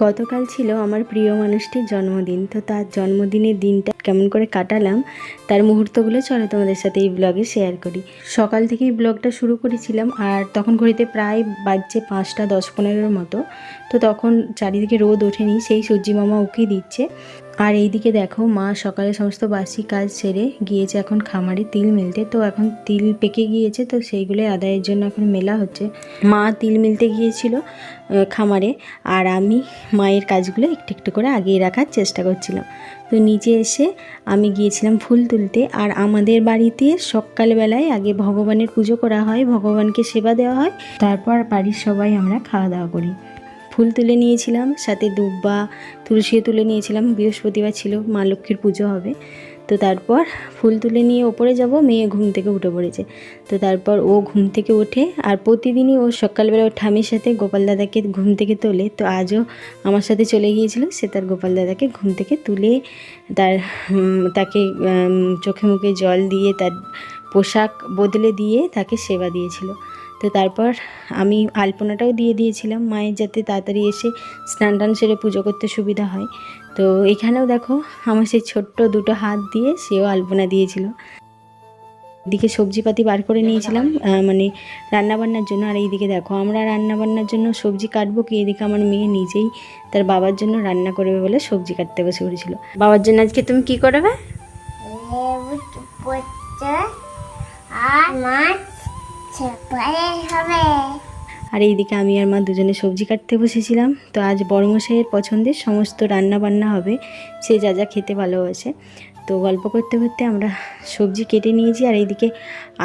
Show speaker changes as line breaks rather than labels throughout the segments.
গতকাল ছিল আমার প্রিয় মানুষটির জন্মদিন। তো তার জন্মদিনের দিনটা কেমন করে কাটালাম তার মুহূর্তগুলো চলো তোমাদের সাথে এই ব্লগে শেয়ার করি। সকাল থেকেই ব্লগটা শুরু করেছিলাম, আর তখন ঘড়িতে প্রায় বাজছে 5টা 10-15 মতো। তো তখন চারিদিকে রোদ ওঠেনি, সেই সূর্যি মামা উকি দিচ্ছে। আর এইদিকে দেখো মা সকালে সমস্ত বাসি কাজ সেরে গিয়েছে এখন খামারে তিল মিলতে। তো এখন তিল পেকে গিয়েছে, তো সেইগুলো আদায়ের জন্য এখন মেলা হচ্ছে। মা তিল মিলতে গিয়েছিল খামারে, আর আমি মায়ের কাজগুলো একটু একটু করে আগিয়ে রাখার চেষ্টা করছিলাম। তো নিচে এসে আমি গিয়েছিলাম ফুল তুলতে। আর আমাদের বাড়িতে সকালবেলায় আগে ভগবানের পুজো করা হয়, ভগবানকে সেবা দেওয়া হয়, তারপর বাড়ির সবাই আমরা খাওয়া দাওয়া করি। ফুল তুলে নিয়েছিলাম, সাথে দুব্বা তুলসীও তুলে নিয়েছিলাম। বৃহস্পতিবার ছিল, মা লক্ষ্মীর পুজো হবে। তো তারপর ফুল তুলে নিয়ে ওপরে যাব, মেয়ে ঘুম থেকে উঠে পড়েছে। তো তারপর ও ঘুম থেকে ওঠে, আর প্রতিদিনই ও সকালবেলা ওর ঠামির সাথে গোপাল দাদাকে ঘুম থেকে তোলে। তো আজও আমার সাথে চলে গিয়েছিল, সে তার গোপাল দাদাকে ঘুম থেকে তুলে তাকে চোখে মুখে জল দিয়ে তার পোশাক বদলে দিয়ে তাকে সেবা দিয়েছিল। তো তারপর আমি আলপনাটাও দিয়ে দিয়েছিলাম মায়ের, যাতে তাড়াতাড়ি এসে স্নান টান সেরে পুজো করতে সুবিধা হয়। তো এখানেও দেখো আমার সেই ছোট্ট দুটো হাত দিয়ে সেও আলপনা দিয়েছিল। এদিকে সবজিপাতি বার করে নিয়েছিলাম মানে রান্নাবান্নার জন্য। আর এইদিকে দেখো আমরা রান্নাবান্নার জন্য সবজি কাটবো কি, এদিকে আমার মেয়ে নিজেই তার বাবার জন্য রান্না করবে বলে সবজি কাটতে বসে পড়েছিল। বাবার জন্য আজকে তুমি কি করবে? আর এইদিকে আমি আর মা দুজনে সবজি কাটতে বসেছিলাম। তো আজ বড়মশাইয়ের পছন্দের সমস্ত রান্না বান্না হবে, সে যা যা খেতে ভালোবাসে। তো গল্প করতে করতে আমরা সবজি কেটে নিয়েছি। আর এইদিকে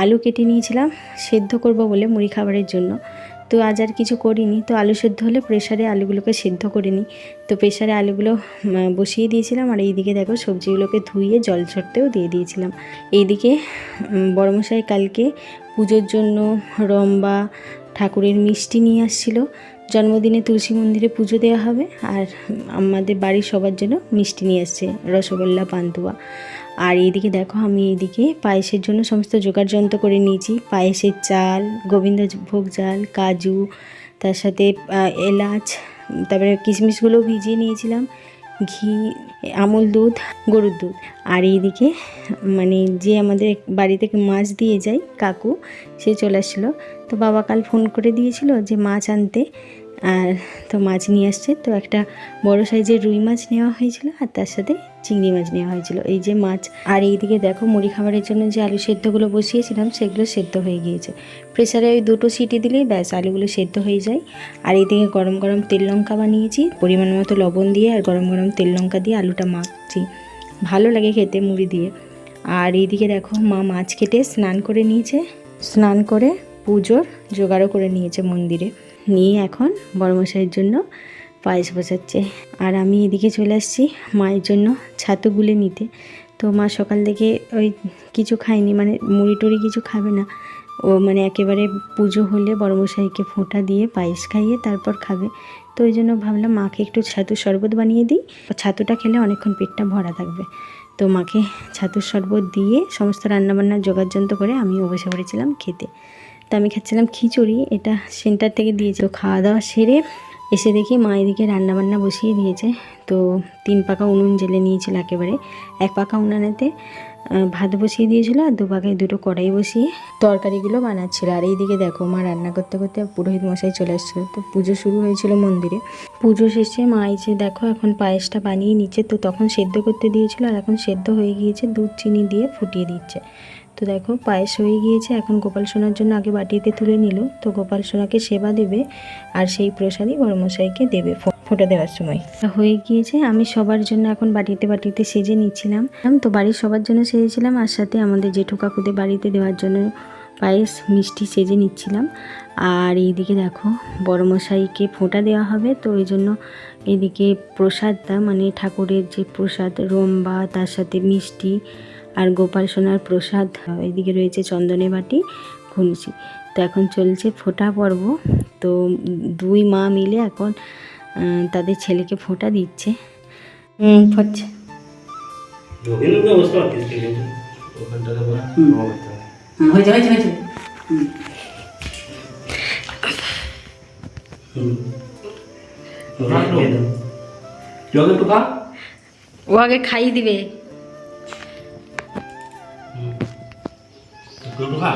আলু কেটে নিয়েছিলাম সেদ্ধ করব বলে মুড়ি খাবারের জন্য। তো আজ আর কিছু করিনি। তো আলু সেদ্ধ হলে প্রেশারে আলুগুলোকে সেদ্ধ করে নিই। তো প্রেশারে আলুগুলো বসিয়ে দিয়েছিলাম। আর এইদিকে দেখো সবজিগুলোকে ধুয়ে জল ছড়তেও দিয়ে দিয়েছিলাম। এইদিকে বড়মশাই কালকে পুজোর জন্য রম্বা ঠাকুরের মিষ্টি নিয়ে আসছিল। জন্মদিনে তুলসী মন্দিরে পুজো দেওয়া হবে, আর আমাদের বাড়ির সবার জন্য মিষ্টি নিয়ে আসছে, রসগোল্লা পান্তুয়া। আর এইদিকে দেখো আমি এইদিকে পায়েসের জন্য সমস্ত জোগাড় যন্ত্র করে নিয়েছি। পায়েসের চাল, গোবিন্দভোগ চাল, কাজু, তার সাথে এলাচ, তারপরে কিশমিশগুলো ভিজিয়ে নিয়েছিলাম, ঘি, আমুল দুধ, গরুর দুধ। আর এইদিকে মানে যে আমাদের বাড়ি থেকে মাছ দিয়ে যায় কাকু, সে চলে আসছিলো। তো বাবা কাল ফোন করে দিয়েছিল যে মাছ আনতে, আর তো মাছ নিয়ে আসছে। তো একটা বড় সাইজের রুই মাছ নেওয়া হয়েছিল, আর তার সাথে চিংড়ি মাছ নেওয়া হয়েছিল, এই যে মাছ। আর এইদিকে দেখো মুড়ি খাবারের জন্য যে আলু সেদ্ধগুলো বসিয়েছিলাম সেগুলো সেদ্ধ হয়ে গিয়েছে। প্রেসারে ওই 2টো সিটি দিলেই ব্যাস আলুগুলো সেদ্ধ হয়ে যায়। আর এইদিকে গরম গরম তেল লঙ্কা বানিয়েছি, পরিমাণ মতো লবণ দিয়ে আর গরম গরম তেল লঙ্কা দিয়ে আলুটা মাখছি, ভালো লাগে খেতে মুড়ি দিয়ে। আর এইদিকে দেখো মা মাছ কেটে স্নান করে নিয়েছে, স্নান করে পুজোর জোগাড়ও করে নিয়েছে মন্দিরে নিয়ে এখন বড়মশাইয়ের জন্য পায়েস বসাচ্ছে। আর আমি এদিকে চলে আসছি মায়ের জন্য ছাতু গুলে নিতে। তো মা সকাল থেকে ওই কিছু খায়নি, মানে মুড়ি টুড়ি কিছু খাবে না ও, মানে একেবারে পুজো হলে বড়মশাইকে ফোঁটা দিয়ে পায়েস খাইয়ে তারপর খাবে। তো ওই জন্য ভাবলাম মাকে একটু ছাতুর শরবত বানিয়ে দিই, ছাতুটা খেলে অনেকক্ষণ পেটটা ভরা থাকবে। তো মাকে ছাতুর শরবত দিয়ে সমস্ত রান্নাবান্নার জোগাড়যন্ত্র করে আমিও বসে পড়েছিলাম খেতে। তো আমি খাচ্ছিলাম খিচুড়ি, এটা সেন্টার থেকে দিয়েছে। তো খাওয়া দাওয়া সেরে এসে দেখি মা এদিকে রান্নাবান্না বসিয়ে দিয়েছে। তো 3 পাকা উনুন জেলে নিয়েছিল একেবারে। 1 পাকা উনানেতে ভাত বসিয়ে দিয়েছিল, আর 2 পাকায় 2টো কড়াই বসিয়ে তরকারিগুলো বানাচ্ছিল। আর এইদিকে দেখো মা রান্না করতে করতে পুরোহিত মশাই চলে আসছিলো। তো পুজো শুরু হয়েছিল মন্দিরে, পুজো শেষে মা এসে দেখো এখন পায়েসটা বানিয়ে নিচ্ছে। তো তখন সেদ্ধ করতে দিয়েছিল, আর এখন সেদ্ধ হয়ে গিয়েছে, দুধ চিনি দিয়ে ফুটিয়ে দিচ্ছে। তো দেখো পায়েস হয়ে গিয়েছে। এখন গোপাল সোনার জন্য আগে বাটিতে তুলে নিল। তো গোপাল সোনাকে সেবা দেবে, আর সেই প্রসাদই বড়মশাইকে দেবে ফোঁটা দেওয়ার সময়। হয়ে গিয়েছে, আমি সবার জন্য এখন বাটিতে বাটিতে সেজে নিচ্ছিলাম। তো বাড়ির সবার জন্য সেজেছিলাম, আর সাথে আমাদের জেঠু কাকুদের বাড়িতে দেওয়ার জন্য পায়েস মিষ্টি সেজে নিচ্ছিলাম। আর এইদিকে দেখো বড়মশাইকে ফোঁটা দেওয়া হবে, তো ওই জন্য এইদিকে প্রসাদটা মানে ঠাকুরের যে প্রসাদ রম্বা, তার সাথে মিষ্টি আর গোপাল সোনার প্রসাদ, এদিকে রয়েছে চন্দনের বাটি, খুনছি। তো এখন চলছে ফোঁটা পর্ব। তো 2 মা মিলে এখন তাদের ছেলেকে ফোঁটা দিচ্ছে। হচ্ছে
জল একটু খা।
ও আগে খাইয়ে দিবে।
একটু খা।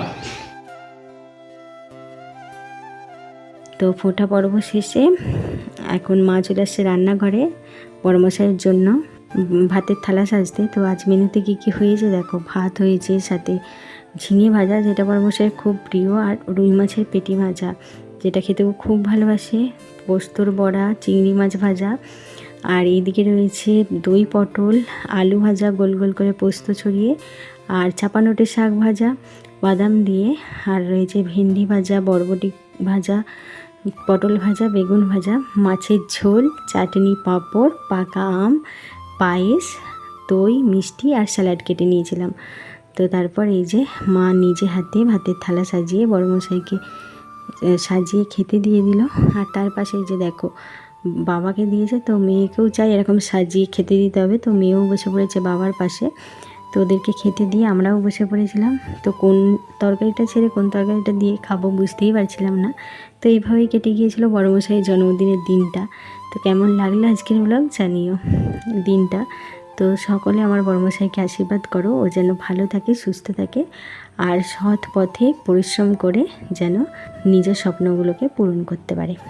তো ফোঁটা পর্ব শেষে এখন মা চলে আসছে রান্নাঘরে বড়মশাইয়ের জন্য ভাতের থালা সাজতে। তো আজ মেনুতে কী কী হয়েছে দেখো, ভাত হয়েছে, সাথে ঝিঙে ভাজা যেটা বড়মশাইয়ের খুব প্রিয়, আর রুই মাছের পেটি ভাজা যেটা খেতেও খুব ভালোবাসে, পোস্তর বড়া, চিংড়ি মাছ ভাজা, আর এইদিকে রয়েছে দই পটল আলু ভাজা গোল গোল করে পোস্ত ছড়িয়ে, আর চাপানোটে শাক ভাজা বাদাম দিয়ে, আর রয়েছে ভেন্ডি ভাজা, বরবটি ভাজা, পটল ভাজা, বেগুন ভাজা, মাছের ঝোল, চাটনি, পাঁপড়, পাকা আম, পায়েস, দই, মিষ্টি আর স্যালাড কেটে নিয়েছিলাম। তো তারপর এই যে মা নিজে হাতে ভাতের থালা সাজিয়ে বড়মশাইকে সাজিয়ে খেতে দিয়ে দিল। আর তার পাশে এই যে দেখো বাবাকে দিয়েছে, তো মেয়েকেও চাই এরকম সাজিয়ে খেতে দিতে হবে। তো মেয়েও বসে পড়েছে বাবার পাশে। তো ওদেরকে খেতে দিয়ে আমরাও বসে পড়েছিলাম। তো কোন তরকারিটা ছেড়ে কোন তরকারিটা দিয়ে খাবো বুঝতেই পারছিলাম না। তো এইভাবেই কেটে গিয়েছিল বড়মশাইয়ের জন্মদিনের দিনটা। তো কেমন লাগলো আজকের ব্লগ জানিও দিনটা। তো সকলে আমার বড়মশাইকে আশীর্বাদ করো, ও যেন ভালো থাকে, সুস্থ থাকে, আর সৎ পথে পরিশ্রম করে যেন নিজের স্বপ্নগুলোকে পূরণ করতে পারে।